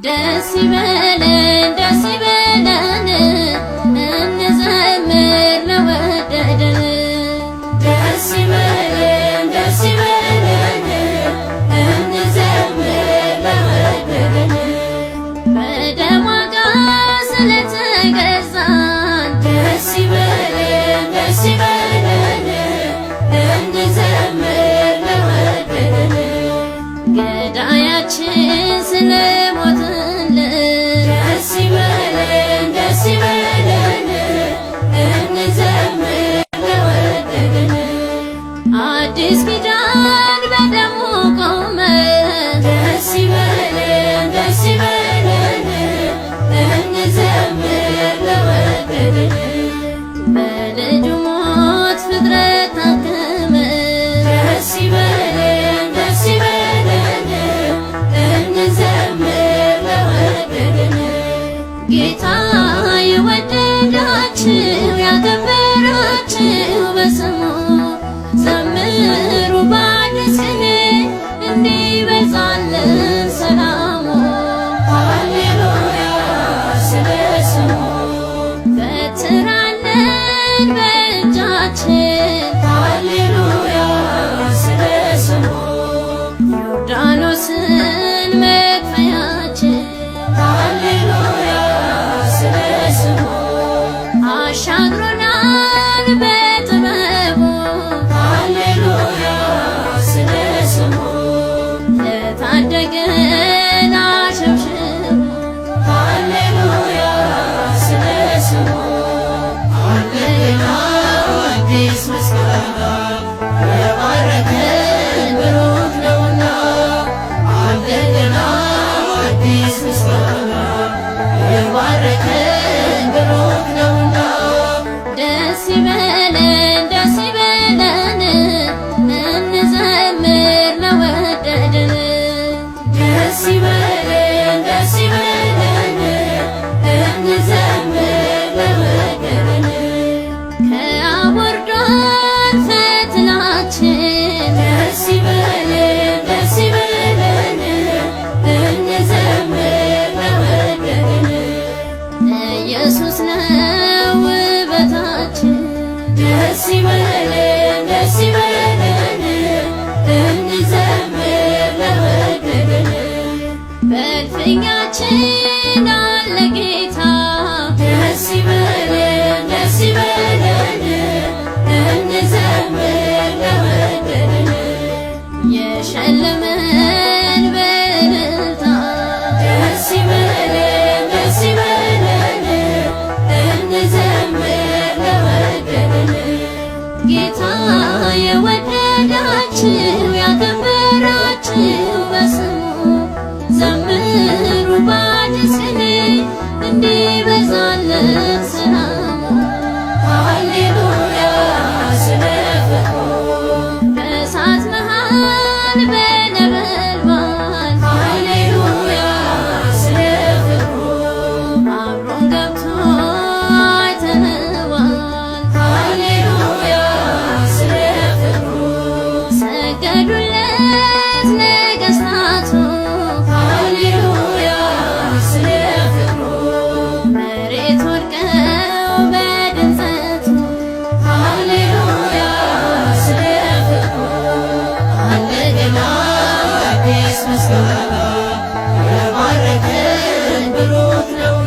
ደስ ይበለን ደስ ይበለን እንዘምር ለወደደን ደስ ይበለን ደስ ይበለን እንዘምር ለወደደን በደሙ ዋጋ ስለተገዛን ደስ ይበለን ደስ ይበለን እንዘምር ለወደደን ገዳያችን ስለሞተልን ደስ ይበለን ደስ ይበለን እንዘምር ለወደደን አዲስ ኪዳን በደሙ ቆመ ደስ ይበለን ደስ ይበለን እንዘምር ለወደደን በልጁ ሞት ፍጥረት ታከመ ደስ ይበለን ደስ ይበለን እንዘምር ለወደደን ጌታ የወደዳችሁ ያከበራችሁ በስሙ ዘምሩ በአዲስ ቅኔ እንዲበዛልን ሰላሙ ሃሌሉያ ስለ ስሙ በትራለን በእጃችን ሃሌሉያ ስለ ስሙ ዮርዳኖስን መክፈያችን ሃሌሉያ ስለ ስሙ አሻግሮናል በጥበቡ ሃሌሉያ ስለ ስሙ ለታደገን አሸብሽቡ ሃሌሉያ ስለ ስሙ አለና አዲስ ምስጋና የባረከን ብሩክ ነውና አለና አዲስ ምስጋና የባረከን ብሩክ ነውና ደስ ይበለን ደስ ይበለን እንዘምር ለወደደን ደስ ይበለን ደስ ይበለን እንዘምር ለወደደን ከአብ ወርዷል ፈትላችን ደስ ይበለን ደስ ይበለን እንዘምር ለወደደን ኢየሱስ ነው ውበታችን ደስ ይበለን ደስ ይበለን እንዘምር ለወደደን በእልፍኛችን አለ ጌታ ደስ ይበለን ደስ ይበለን እንዘምር ለወደደን የሸለመን በእልልታ ደስ ይበለን ደስ ይበለን እንዘምር ለወደደን ጌታ የወደዳችሁ ያከበራችሁ በስሙ ዘምሩ በአዲስ ቅኔ እንዲበዛልን ሰላሙ ሃሌሉያ ስለ ፍቅሩ በእሳት መሃል በነበልባል ሃሌሉያ ስለ ፍቅሩ አብሮን ገብቶ አይተነዋል ሃሌሉያ ስለ ፍቅሩ ሰገዱለት ነገሥታቱ ሃሌሉያ ስለ ፍቅሩ መሬት ወድቀው በድንዘቱ ሃሌሉያ ስለ ፍቅሩ እንደገና አዲስ ምስጋና የባረከን ብሩክ ነው